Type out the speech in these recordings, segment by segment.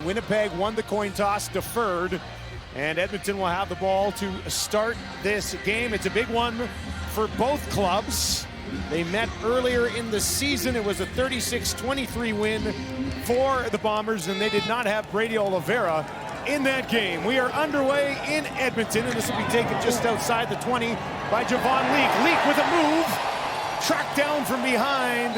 Winnipeg won the coin toss, deferred, and Edmonton will have the ball to start this game. It's a big one for both clubs. They met earlier in the season. It was a 36-23 win for the Bombers, and they did not have Brady Oliveira in that game. We are underway in Edmonton, and this will be taken just outside the 20 by Javon Leak. Leak with a move. Tracked down from behind,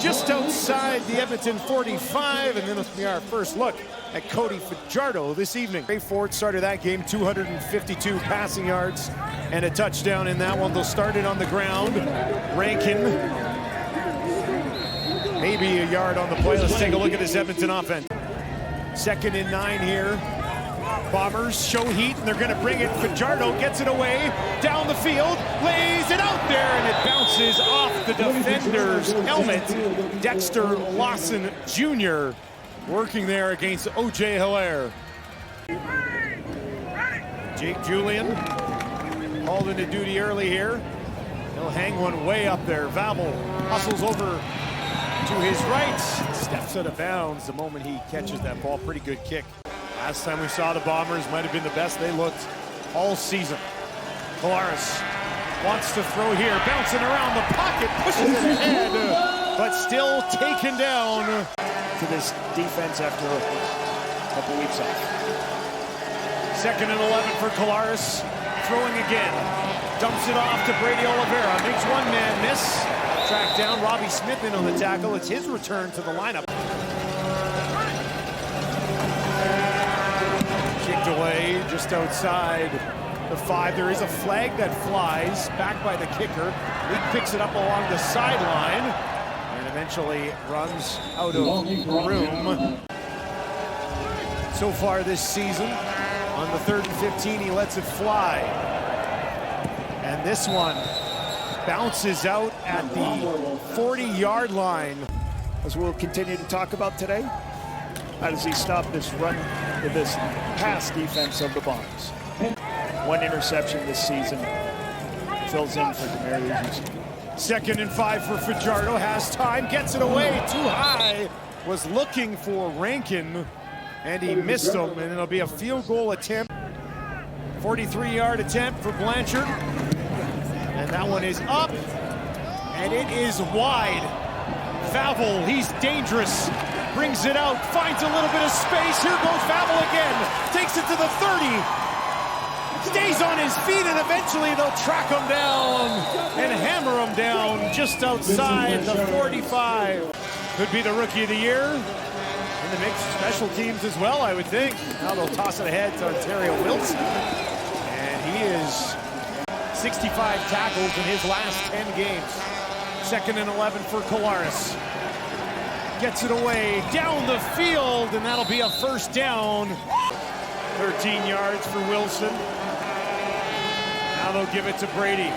just outside the Edmonton 45, and then it'll be our first look at Cody Fajardo this evening. Ray Ford started that game, 252 passing yards and a touchdown in that one. They'll start it on the ground. Rankin, maybe a yard on the play. Let's take a look at this Edmonton offense. 2nd and 9 here. Bombers show heat, and they're going to bring it. Fajardo gets it away, down the field, lays it out there, and it bounces off the defender's helmet. Dexter Lawson Jr. working there against O.J. Hilaire. Jake Julian called into duty early here. He'll hang one way up there. Vavel hustles over to his right, steps out of bounds the moment he catches that ball. Pretty good kick. Last time we saw the Bombers might have been the best they looked all season. Collaros wants to throw here, bouncing around the pocket, pushes it ahead, but still taken down to this defense after a couple weeks off. 2nd and 11 for Collaros, throwing again. Dumps it off to Brady Oliveira, makes one man miss. Tracked down, Robbie Smith in on the tackle. It's his return to the lineup. Kicked away just outside the 5. There is a flag that flies back by the kicker. Leak picks it up along the sideline and eventually runs out of room. So far this season, on the 3rd and 15, he lets it fly. And this one bounces out at the 40-yard line. As we'll continue to talk about today, how does he stop this run with this pass defense of the Bombers? 1 interception this season. Fills in for Demarius. 2nd and 5 for Fajardo. Has time, gets it away, too high. Was looking for Rankin, and he missed him, and it'll be a field goal attempt. 43-yard attempt for Blanchard. And that one is up, and it is wide. Vavel, he's dangerous. Brings it out, finds a little bit of space. Here goes Vavel again. Takes it to the 30. Stays on his feet, and eventually they'll track him down and hammer him down just outside the 45. Could be the Rookie of the Year. In the mix, special teams as well, I would think. Now they'll toss it ahead to Ontario Wilson. And he is 65 tackles in his last 10 games. 2nd and 11 for Collaros. Gets it away, down the field, and that'll be a first down. 13 yards for Wilson. Now they'll give it to Brady.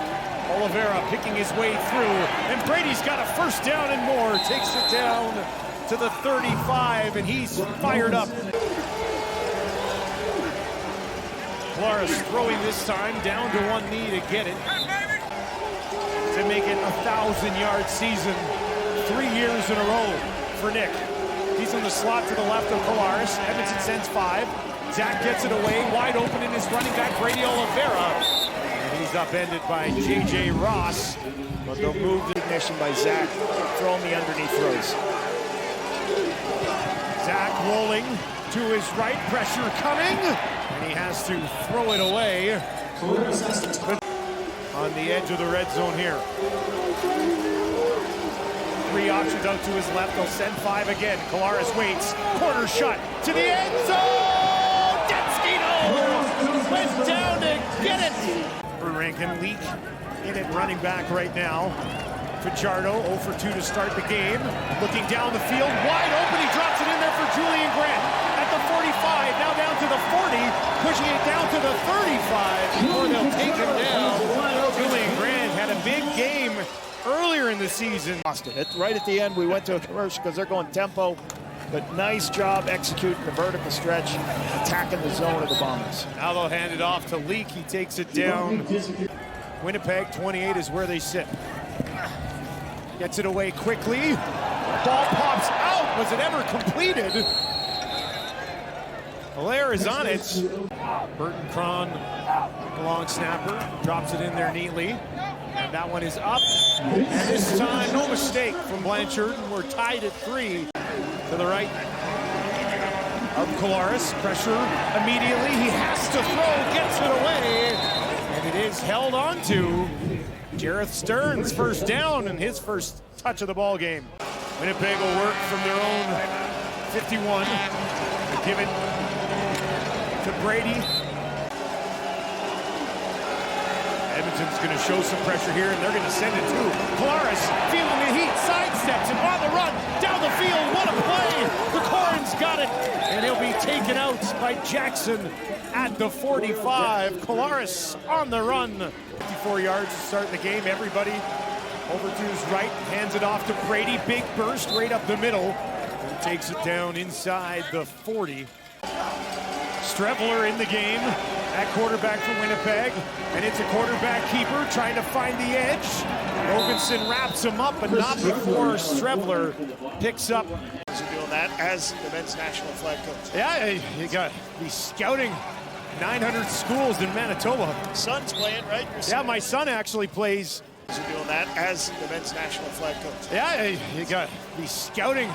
Oliveira picking his way through, and Brady's got a first down and more. Takes it down to the 35, and he's fired up. Collaros throwing this time, down to one knee to get it. To make it a 1,000-yard season, 3 years in a row for Nick. He's in the slot to the left of Collaros. Edmonton sends 5. Zach gets it away, wide open in his running back, Brady Oliveira. And he's upended by J.J. Ross. But they'll move the ignition by Zach, throwing the underneath throws. Zach rolling to his right, pressure coming. And he has to throw it away on the edge of the red zone here. 3 options out to his left. They'll send 5 again. Collaros waits. Corner shot to the end zone. Destino went down to get it. For Rankin, Leak in it, running back right now. Fajardo 0 for 2 to start the game. Looking down the field, wide open. He drops it in there for Julian Grant at the 45. Now down to the 40, pushing it down to the 35 before they'll take him down. Julian Grant had a big game earlier in the season. Lost it. Right at the end, we went to a commercial because they're going tempo, but nice job executing the vertical stretch, attacking the zone of the Bombers. Now they'll hand it off to Leak. He takes it down. Winnipeg 28 is where they sit. Gets it away quickly. Ball pops out. Was it ever completed? Hilaire is on it. Burton Cron, long snapper, drops it in there neatly. And that one is up. And this time, no mistake from Blanchard. And we're tied at 3 to the right of Collaros. Pressure immediately. He has to throw, gets it away. And it is held on to Jareth Stearns, first down, and his first touch of the ball game. Winnipeg will work from their own 51. They give it to Brady. Edmonton's going to show some pressure here, and they're going to send it to Collaros. Feeling the heat, sidesteps him on the run, down the field. What a play! The Corns got it, and he'll be taken out by Jackson at the 45. Collaros on the run. 54 yards to start the game. Everybody over to his right, hands it off to Brady. Big burst right up the middle. And takes it down inside the 40. Strevler in the game at quarterback for Winnipeg. And it's a quarterback keeper trying to find the edge. Roganson wraps him up, but not before Strevler picks up. Is he doing that as the men's national flag coach? Yeah, he's scouting 900 schools in Manitoba. Son's playing, right? Yeah, my son actually plays. Is he doing that as the men's national flag coach? Yeah, he's scouting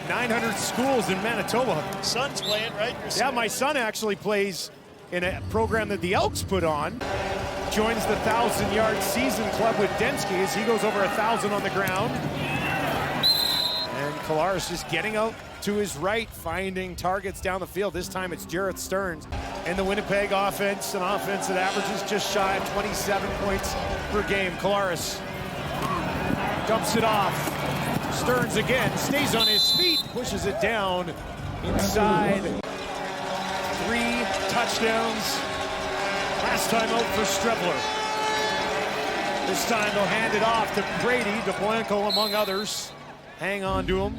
900 schools in Manitoba. Son's playing, right? Yeah, my son actually plays in a program that the Elks put on. Joins the 1,000-yard season club with Densky as he goes over 1,000 on the ground. And Collaros just getting out to his right, finding targets down the field. This time it's Jareth Stearns. And the Winnipeg offense, an offense that averages just shy of 27 points per game. Collaros dumps it off. Stearns again, stays on his feet, pushes it down inside. 3 touchdowns. Last time out for Strevler. This time they'll hand it off to Brady, DeBlanco among others. Hang on to him.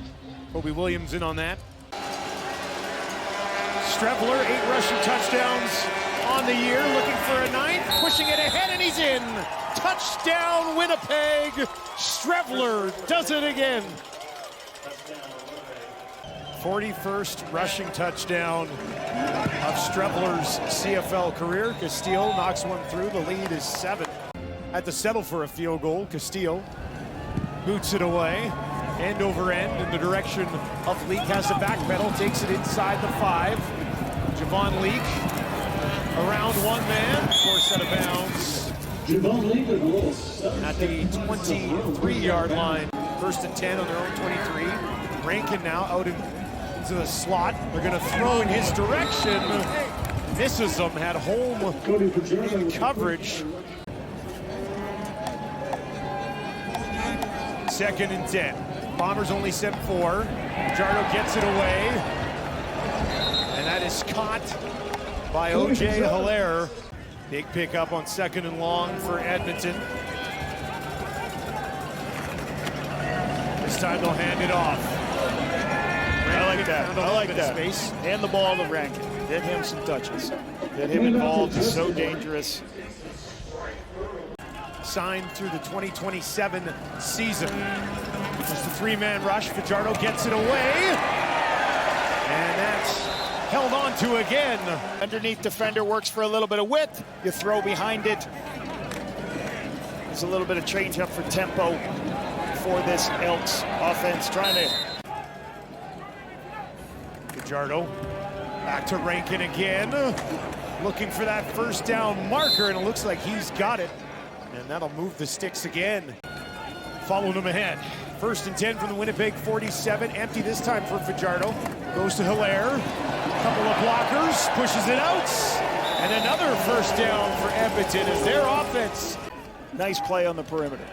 Kobe Williams in on that. Strevler, 8 rushing touchdowns on the year, looking for a 9th, pushing it ahead, and he's in. Touchdown, Winnipeg. Strevler does it again. 41st rushing touchdown of Strevler's CFL career. Castillo knocks one through. The lead is 7. Had to settle for a field goal. Castillo boots it away. End over end in the direction of Leak. Has to backpedal, takes it inside the 5. Javon Leak around one man before set of bounds at the 23-yard line. 1st and 10 on their own 23. Rankin now out into the slot. They're going to throw in his direction. Misses them. Had home in coverage. 2nd and 10. Bombers only sent 4. Jardo gets it away. And that is caught by O.J. Hilaire. Big pickup on 2nd and long for Edmonton. This time they'll hand it off. I like that. I like that. Space. Hand the ball to Rankin. Get him some touches. Get him involved. He's so dangerous. Signed through the 2027 season. Just a 3-man rush. Fajardo gets it away. And that's held on to again. Underneath defender works for a little bit of width. You throw behind it. There's a little bit of change up for tempo for this Elks offense. Trying to... Fajardo back to Rankin again. Looking for that first down marker, and it looks like he's got it. And that'll move the sticks again. Following him ahead. 1st and 10 from the Winnipeg 47. Empty this time for Fajardo. Goes to Hilaire. Couple of blockers. Pushes it out. And another first down for Edmonton as their offense. Nice play on the perimeter.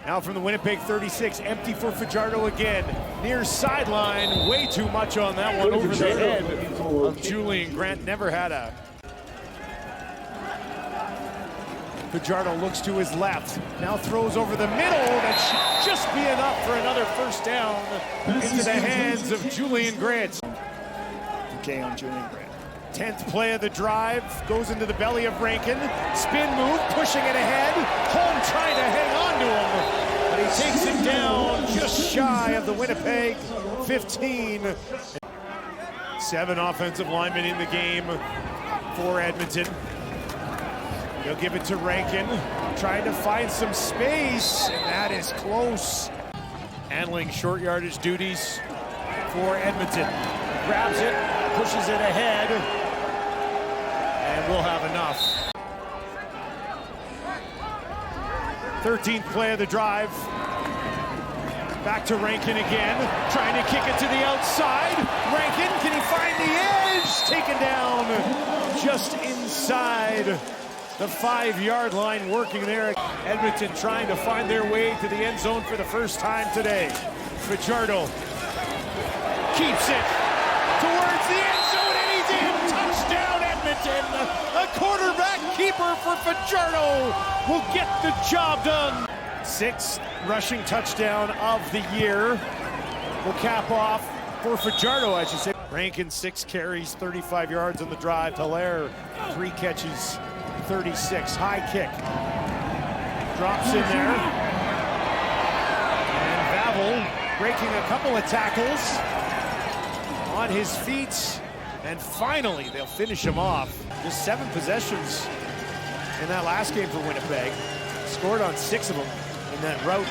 Now from the Winnipeg 36. Empty for Fajardo again. Near sideline. Way too much on that one over the head of Julian Grant. Never had a... Fajardo looks to his left, now throws over the middle. That should just be enough for another first down into the hands of Julian Grant. Okay on Julian Grant. 10th play of the drive, goes into the belly of Rankin. Spin move, pushing it ahead. Holm trying to hang on to him, but he takes it down just shy of the Winnipeg 15. 7 offensive linemen in the game for Edmonton. He'll give it to Rankin, trying to find some space, and that is close. Handling short yardage duties for Edmonton. Grabs it, pushes it ahead, and we'll have enough. 13th play of the drive. Back to Rankin again, trying to kick it to the outside. Rankin, can he find the edge? Taken down just inside the 5-yard line, working there. Edmonton trying to find their way to the end zone for the first time today. Fajardo keeps it towards the end zone, and he's in. Touchdown, Edmonton. A quarterback keeper for Fajardo will get the job done. 6th rushing touchdown of the year. Will cap off for Fajardo, I should say. Rankin, 6 carries, 35 yards on the drive. Hilaire, 3 catches, 36. High kick. Drops in there. And Bavel breaking a couple of tackles on his feet. And finally, they'll finish him off. Just 7 possessions in that last game for Winnipeg. Scored on 6 of them in that route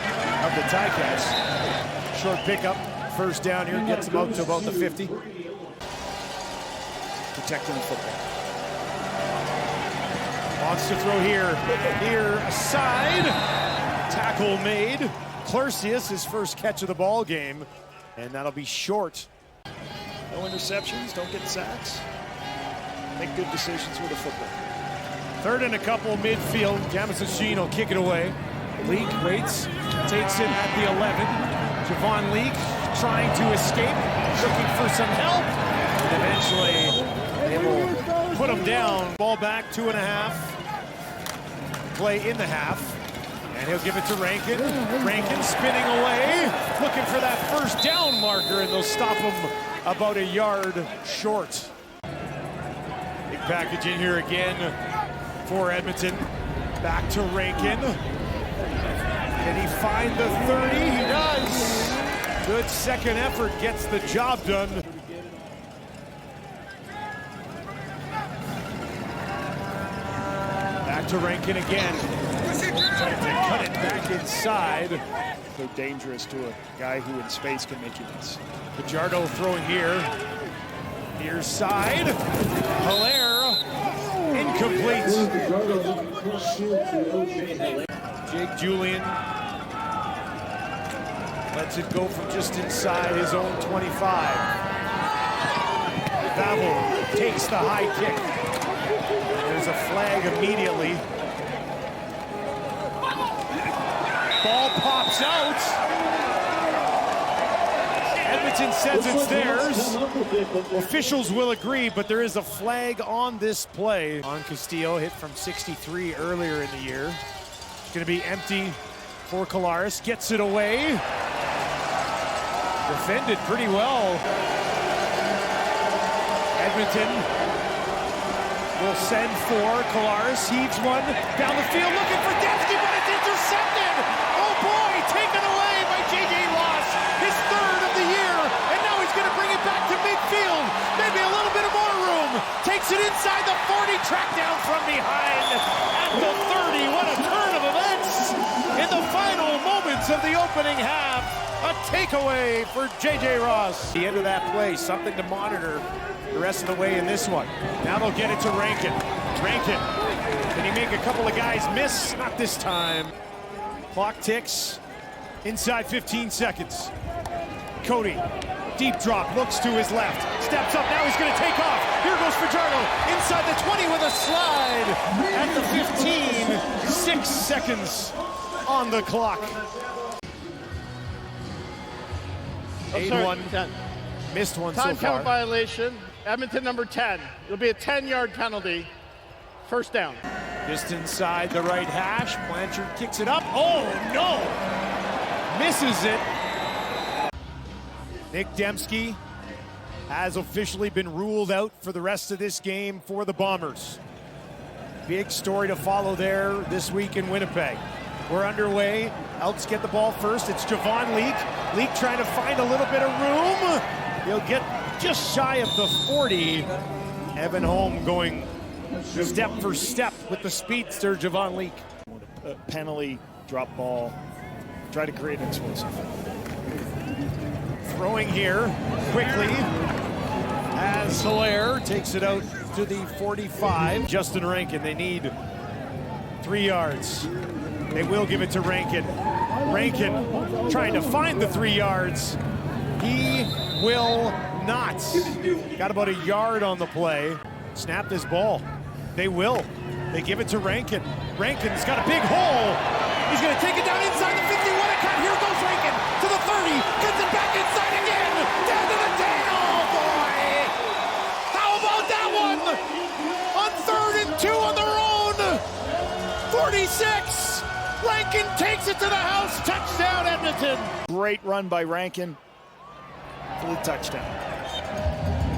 of the tie catch. Short pickup, first down here, gets them out to about the 50. Protecting the football. Wants to throw here. Here, aside. Tackle made. Clarcius, his first catch of the ball game, and that'll be short. No interceptions, don't get sacks. Make good decisions with the football. 3rd and a couple midfield. Jamison Sheen will kick it away. Leak waits, takes it at the 11. Javon Leak trying to escape, looking for some help. And eventually, they will put him down. Ball back, 2.5. Play in the half. And he'll give it to Rankin. Rankin spinning away, looking for that first down marker, and they'll stop him about a yard short. Big package in here again for Edmonton. Back to Rankin. Can he find the 30? He does. Good second effort, gets the job done. Back to Rankin again. Trying to cut it back inside. So dangerous to a guy who in space can make you miss. Fajardo throwing here. Near side. Hilaire. Incomplete. Jake Julian lets it go from just inside his own 25. Bavel takes the high kick. There's a flag immediately. Ball pops out. Edmonton says it's theirs. Officials will agree, but there is a flag on this play. On Castillo, hit from 63 earlier in the year. It's going to be empty for Collaros. Gets it away. Defended pretty well. Edmonton will send for Collaros. Heaves one down the field, looking for Dempsey, but it's intercepted. Oh boy, taken away by J.J. Ross. His 3rd of the year, and now he's going to bring it back to midfield. Maybe a little bit of more room. Takes it inside the 40, tracked down from behind at the 30. What a turn of events in the final moments of the opening half. A takeaway for J.J. Ross. The end of that play, something to monitor the rest of the way in this one. Now they'll get it to Rankin. Rankin, can he make a couple of guys miss? Not this time. Clock ticks. Inside 15 seconds. Cody, deep drop, looks to his left. Steps up, now he's going to take off. Here goes Fajardo, inside the 20 with a slide. At the 15, 6 seconds on the clock. 8-1, missed one so far. Time count violation, Edmonton number 10. It'll be a 10-yard penalty. First down. Just inside the right hash, Blanchard kicks it up. Oh no! Misses it. Nick Dembski has officially been ruled out for the rest of this game for the Bombers. Big story to follow there this week in Winnipeg. We're underway. Elks get the ball first. It's Javon Leak. Leak trying to find a little bit of room. He'll get just shy of the 40. Evan Holm going step for step with the speedster, Javon Leake. Penalty, drop ball, try to create an explosive. Throwing here quickly as Hilaire takes it out to the 45. Justin Rankin, they need 3 yards. They will give it to Rankin. Rankin trying to find the 3 yards. He will not. Got about a yard on the play. Snap this ball. They will. They give it to Rankin. Rankin's got a big hole. He's going to take it down inside the 50. What a cut. Here goes Rankin to the 30. Gets it back inside again. Down to the 10. Oh, boy. How about that one? On 3rd and 2 on their own. 46. Rankin takes it to the house. Touchdown, Edmonton. Great run by Rankin for the touchdown.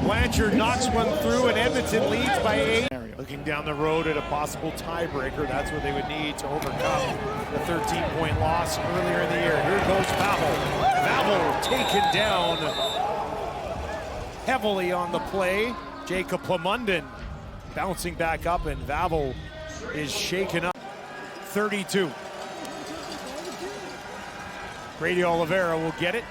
Blanchard knocks one through, and Edmonton leads by 8. Looking down the road at a possible tiebreaker. That's what they would need to overcome the 13-point loss earlier in the year. Here goes Vavel. Vavel taken down heavily on the play. Jacob Plamondon bouncing back up, and Vavel is shaken up. 32. Grady Oliveira will get it.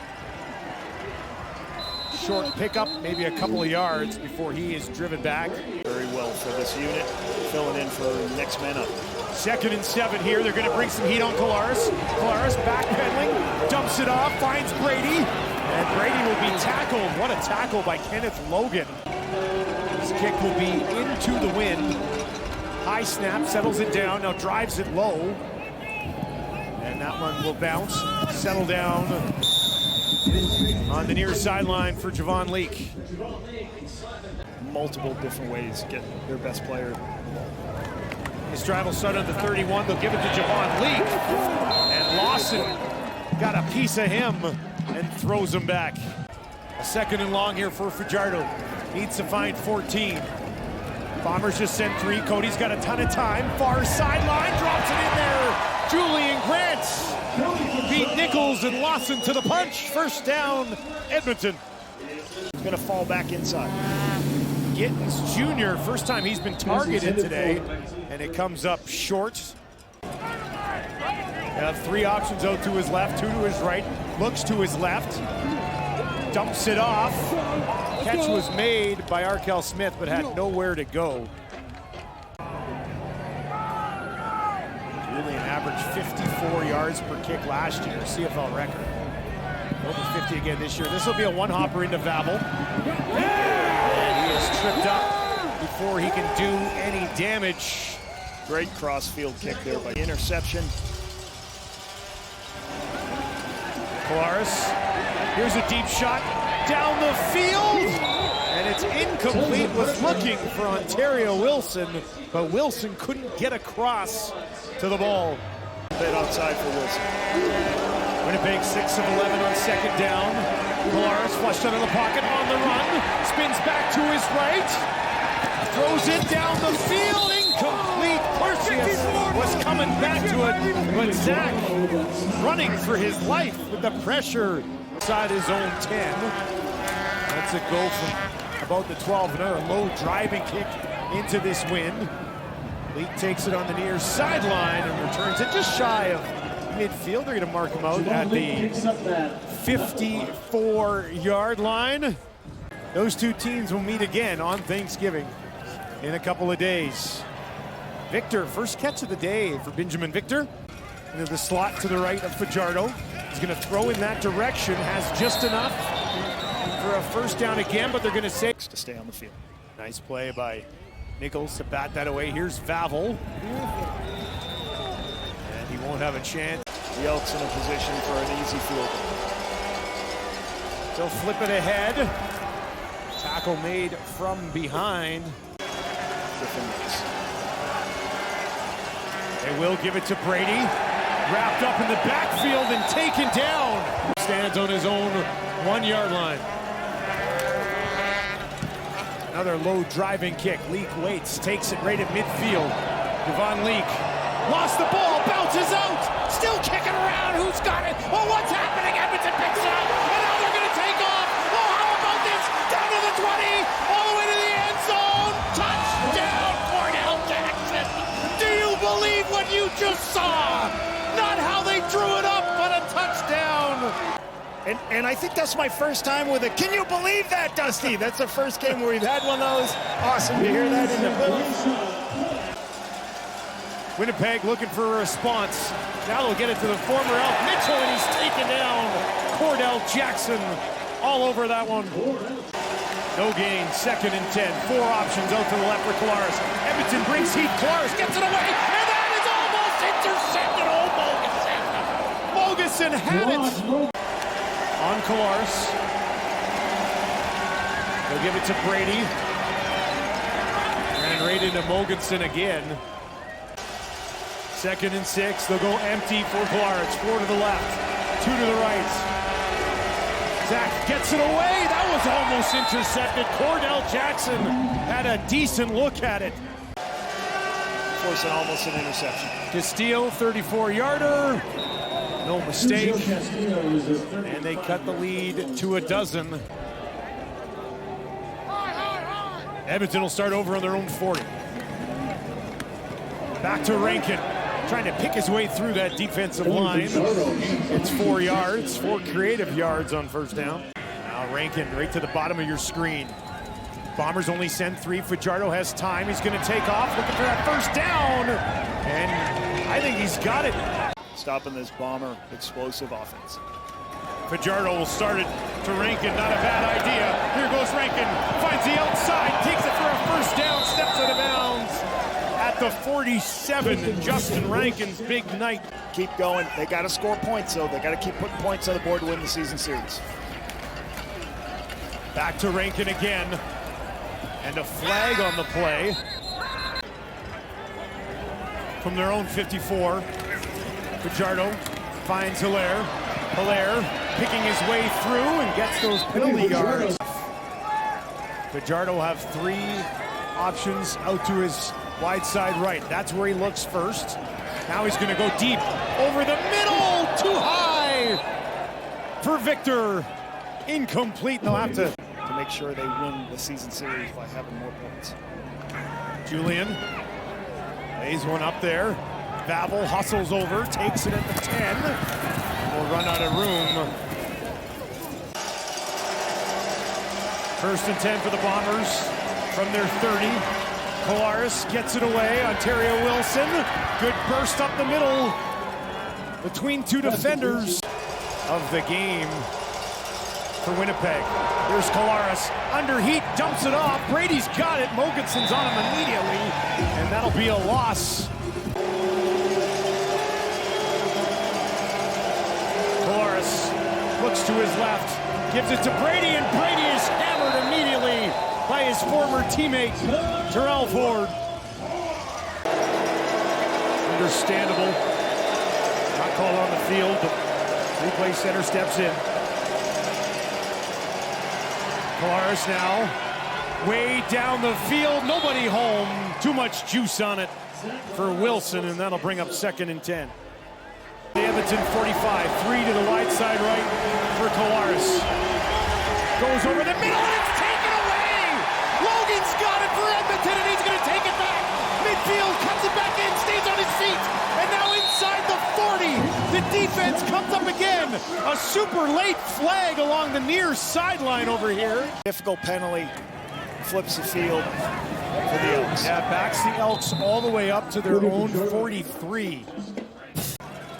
Short pickup, maybe a couple of yards before he is driven back. Very well for this unit, filling in for next man up. 2nd and 7 here. They're going to bring some heat on Collaros. Collaros backpedaling, dumps it off, finds Brady, and Brady will be tackled. What a tackle by Kenneth Logan. This kick will be into the wind. High snap, settles it down, now drives it low. And that one will bounce, settle down on the near sideline for Javon Leake. Multiple different ways to get their best player. His drive will start on the 31. They'll give it to Javon Leake. And Lawson got a piece of him and throws him back. A 2nd and long here for Fajardo. Needs to find 14. Bombers just sent 3. Cody's got a ton of time. Far sideline, drops it in there. Julian Grant beat Nichols and Lawson to the punch. 1st down, Edmonton. He's going to fall back inside. Gittins Jr., first time he's been targeted today, and it comes up short. They have 3 options out to his left, 2 to his right, looks to his left, dumps it off. Catch was made by Arkell Smith, but had nowhere to go. Julian averaged 54 yards per kick last year, CFL record. Over 50 again this year. This will be a one-hopper into Vavel. And he is tripped up before he can do any damage. Great cross-field kick there by interception. Collaros, here's a deep shot down the field, and it's incomplete. Was looking for Ontario Wilson, but Wilson couldn't get across to the ball. A bit outside for Wilson. Winnipeg 6 of 11 on 2nd down. Collaros flushed out of the pocket on the run, spins back to his right, throws it down the field, incomplete. Perseus was coming back to it, but Zach running for his life with the pressure inside his own 10. That's a go from about the 12. Another low driving kick into this wind. Leake takes it on the near sideline and returns it just shy of midfield. They're going to mark him out at the 54-yard line. Those 2 teams will meet again on Thanksgiving in a couple of days. Victor, first catch of the day for Benjamin Victor. Into the slot to the right of Fajardo. He's going to throw in that direction, has just enough for a 1st down again, but they're going to say to stay on the field. Nice play by Nichols to bat that away. Here's Vavel. And he won't have a chance. The Elks in a position for an easy field. They'll flip it ahead. Tackle made from behind. They will give it to Brady. Wrapped up in the backfield and taken down. Stands on his own 1-yard line. Another low driving kick. Leake waits, takes it right at midfield. Javon Leake lost the ball, bounces out, still kicking around. Who's got it? Oh, what's happening? Edmonton picks it up, and now they're going to take off. Oh, how about this? Down to the just saw not how they drew it up, but a touchdown. And I think that's my first time with it. Can you believe that, Dusty? That's the first game where we've had one of those. Awesome to hear that in the booth. Winnipeg looking for a response. Now they'll get it to the former Elk Mitchell, and he's taken down. Cordell Jackson all over that one. No gain, 2nd and 10. 4 options out to the left for Collaros. Edmonton brings heat. Collaros gets it away, and that is almost intercepted. Oh, Mogensen had it on Collaros. They'll give it to Brady. And right into Mogensen again. 2nd and 6. They'll go empty for Collaros. 4 to the left, 2 to the right. Zach gets it away. That was almost intercepted. Cordell Jackson had a decent look at it. Forcing almost an interception. Castillo, 34-yarder. No mistake. And they cut the lead to a dozen. Edmonton will start over on their own 40. Back to Rankin. Trying to pick his way through that defensive line. It's 4 yards, 4 creative yards on first down. Now Rankin right to the bottom of your screen. Bombers only send 3. Fajardo has time. He's going to take off, looking for that first down. And I think he's got it. Stopping this Bomber explosive offense. Fajardo will start it to Rankin. Not a bad idea. Here goes Rankin. Finds the outside. Takes it for a first down. Steps out of bounds. At the 47, Justin Rankin's big night. Keep going. They got to score points, though. They got to keep putting points on the board to win the season series. Back to Rankin again. And a flag on the play. From their own 54. Fajardo finds Hilaire. Hilaire picking his way through and gets those penalty yards. Fajardo will have 3 options out to his wide side right. That's where he looks first. Now he's going to go deep over the middle. Too high for Victor. Incomplete. They'll have to make sure they win the season series by having more points. Julian lays one up there. Vavel hustles over, takes it at the 10. Will run out of room. 1st and 10 for the Bombers from their 30. Collaros gets it away. Ontario Wilson. Good burst up the middle between 2 defenders of the game for Winnipeg. There's Collaros under heat, dumps it off. Brady's got it. Mogensen's on him immediately, and that'll be a loss. Collaros looks to his left, gives it to Brady, and Brady is hammered immediately by his former teammate, Terrell Ford. Understandable. Not called on the field, but replay center steps in. Collaros now, way down the field, nobody home. Too much juice on it for Wilson, and that'll bring up 2nd and 10. The Edmonton 45, 3 to the wide side right for Collaros. Goes over the middle, and it's taken away! Logan's got it for Edmonton, and he's going to take it back. Midfield, cuts it back in, stays on his feet, and now inside the 40. The defense comes up again. A super late flag along the near sideline over here. Difficult penalty, flips the field for the Elks. Yeah, backs the Elks all the way up to their own 43,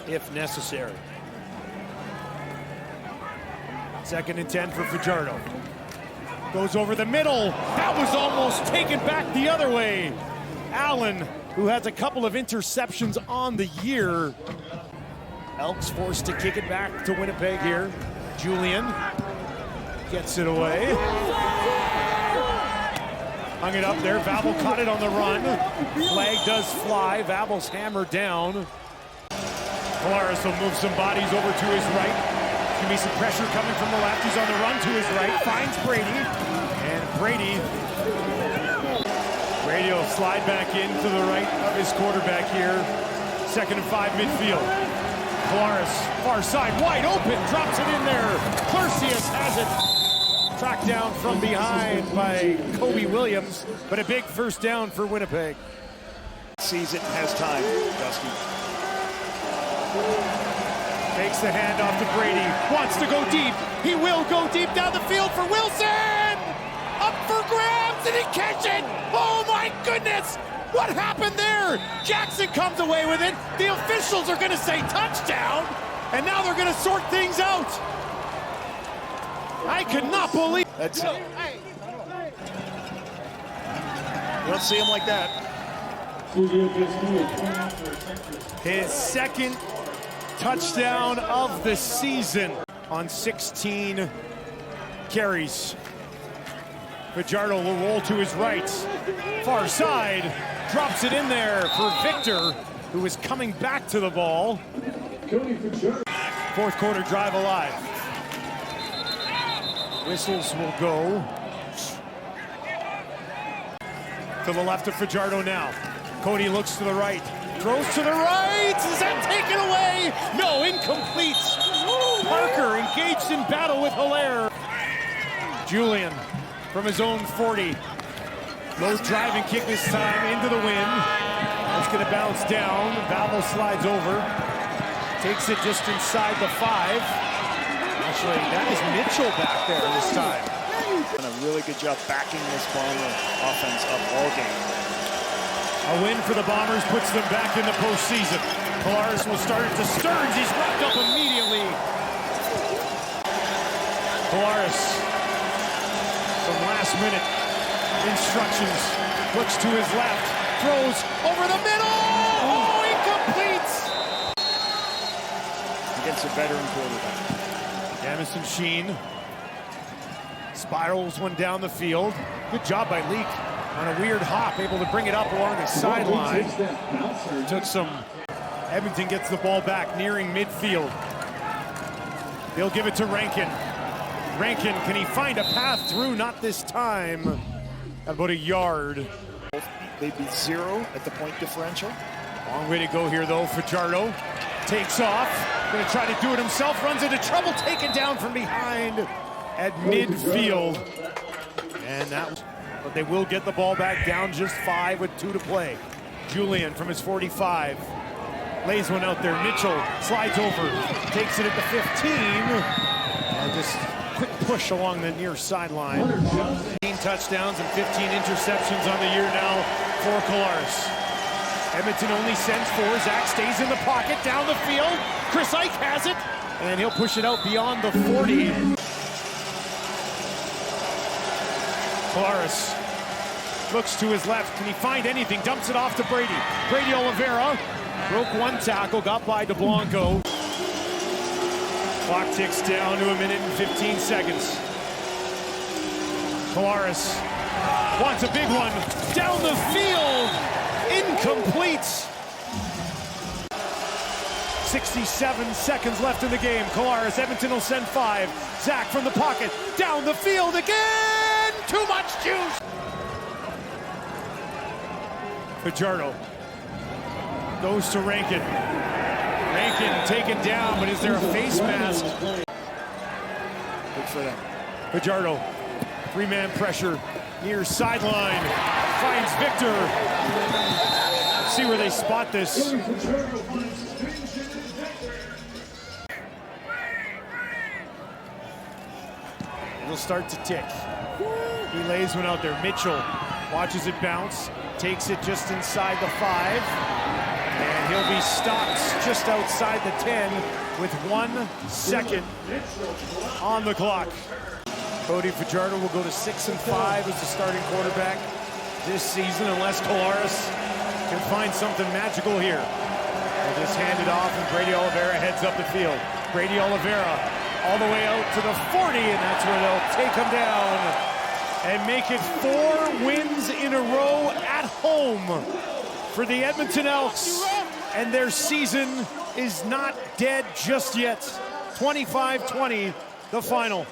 if necessary. 2nd and 10 for Fajardo. Goes over the middle. That was almost taken back the other way. Allen, who has a couple of interceptions on the year. Elks forced to kick it back to Winnipeg here. Julian gets it away. Hung it up there. Vavel caught it on the run. Flag does fly. Vavel's hammered down. Collaros will move some bodies over to his right. There's going to be some pressure coming from the left. He's on the run to his right. Finds Brady. And Brady will slide back into the right of his quarterback here. 2nd and 5 midfield. Collaros, far side, wide open, drops it in there. Clarcius has it. Tracked down from behind by Kobe Williams, but a big first down for Winnipeg. Sees it and has time, Dusty. Takes the handoff to Brady. Wants to go deep. He will go deep down the field for Wilson. Up for grabs and he catches it. Oh my goodness. What happened there? Jackson comes away with it. The officials are going to say touchdown. And now they're going to sort things out. I could not believe. That's it. You don't see him like that. His second touchdown of the season on 16 carries. Fajardo will roll to his right. Far side, drops it in there for Victor, who is coming back to the ball. Fourth quarter drive alive. Whistles will go. To the left of Fajardo now. Cody looks to the right. Throws to the right. Is that taken away? No, incomplete. Parker engaged in battle with Hilaire. Julian from his own 40. Low driving kick this time into the wind. It's going to bounce down. Valvo slides over. Takes it just inside the 5. Actually, that is Mitchell back there this time. Done a really good job backing this Bomber offense up all game. A win for the Bombers puts them back in the postseason. Polaris will start it to Stearns. He's wrapped up immediately. Polaris, some last minute instructions. Looks to his left. Throws over the middle. Oh, incomplete. Against a veteran quarterback. Jamison Sheen spirals one down the field. Good job by Leak on a weird hop, able to bring it up along the sideline. Took some. Edmonton gets the ball back, nearing midfield. They'll give it to Rankin. Rankin, can he find a path through? Not this time. About a yard. They'd be 0 at the point differential. Long way to go here, though. Fajardo takes off. Going to try to do it himself. Runs into trouble. Taken down from behind at midfield. And that, but they will get the ball back down just 5 with 2 to play. Julian from his 45. Lays one out there. Mitchell slides over. Takes it at the 15. And just quick push along the near sideline. 15 touchdowns and 15 interceptions on the year now for Collaros. Edmonton only sends 4. Zach stays in the pocket, down the field. Chris Ike has it, and he'll push it out beyond the 40. Collaros looks to his left. Can he find anything? Dumps it off to Brady. Brady Oliveira broke one tackle, got by DeBlanco. Clock ticks down to 1 minute and 15 seconds. Collaros wants a big one. Down the field. Incomplete. 67 seconds left in the game. Collaros, Edmonton will send 5. Zach from the pocket. Down the field again. Too much juice. Fajardo goes to Rankin. Rankin taken down, but is there a face mask? Good for them. Fajardo, 3-man pressure, near sideline, finds Victor. Let's see where they spot this. It'll start to tick. He lays one out there. Mitchell watches it bounce, takes it just inside the 5. And he'll be stopped just outside the 10 with 1 second on the clock. Cody Fajardo will go to 6-5 as the starting quarterback this season unless Collaros can find something magical here. They'll just hand it off and Brady Oliveira heads up the field. Brady Oliveira all the way out to the 40, and that's where they'll take him down and make it 4 wins in a row at home for the Edmonton Elks, and their season is not dead just yet. 25-20, the final.